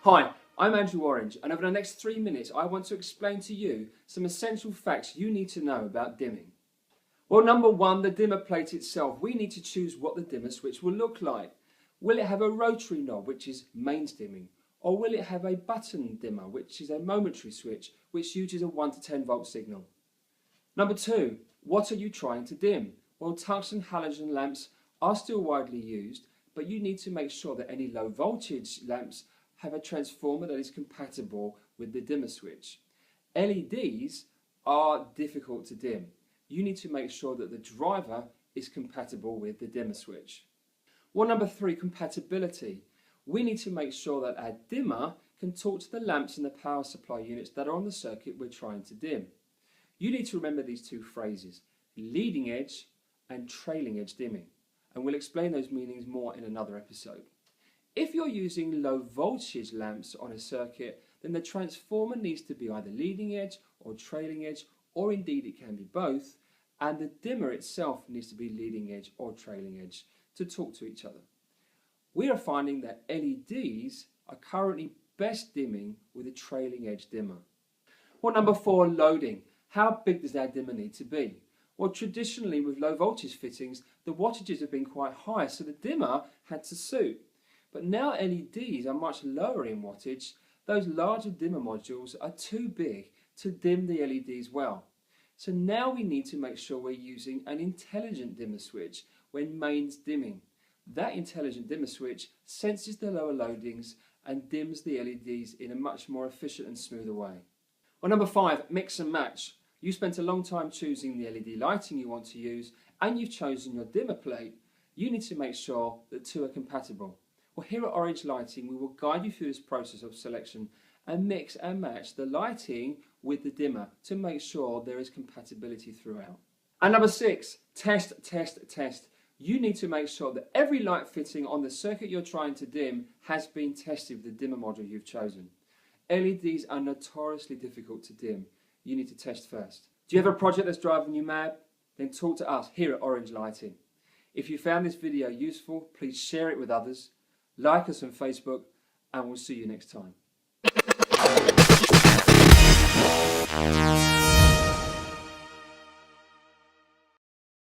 Hi, I'm Andrew Orange, and over the next 3 minutes I want to explain to you some essential facts you need to know about dimming. Well, number one, the dimmer plate itself. We need to choose what the dimmer switch will look like. Will it have a rotary knob, which is mains dimming, or will it have a button dimmer, which is a momentary switch, which uses a 1 to 10 volt signal? Number two, what are you trying to dim? Well, tungsten halogen lamps are still widely used, but you need to make sure that any low voltage lamps have a transformer that is compatible with the dimmer switch. LEDs are difficult to dim. You need to make sure that the driver is compatible with the dimmer switch. Well, number three, compatibility. We need to make sure that our dimmer can talk to the lamps and the power supply units that are on the circuit we're trying to dim. You need to remember these two phrases, leading edge and trailing edge dimming, and we'll explain those meanings more in another episode. If you're using low voltage lamps on a circuit, then the transformer needs to be either leading edge or trailing edge, or indeed it can be both, and the dimmer itself needs to be leading edge or trailing edge to talk to each other. We are finding that LEDs are currently best dimming with a trailing edge dimmer. Well, number four, loading. How big does our dimmer need to be? Well, traditionally with low voltage fittings, the wattages have been quite high, so the dimmer had to suit. But now LEDs are much lower in wattage. Those larger dimmer modules are too big to dim the LEDs well. So now we need to make sure we're using an intelligent dimmer switch when mains dimming. That intelligent dimmer switch senses the lower loadings and dims the LEDs in a much more efficient and smoother way. Well, number five, mix and match. You spent a long time choosing the LED lighting you want to use, and you've chosen your dimmer plate. You need to make sure that two are compatible. Well, here at Orange Lighting, we will guide you through this process of selection and mix and match the lighting with the dimmer to make sure there is compatibility throughout. And number six, test, test, test. You need to make sure that every light fitting on the circuit you're trying to dim has been tested with the dimmer module you've chosen. LEDs are notoriously difficult to dim. You need to test first. Do you have a project that's driving you mad? Then talk to us here at Orange Lighting. If you found this video useful, please share it with others. Like us on Facebook, and we'll see you next time.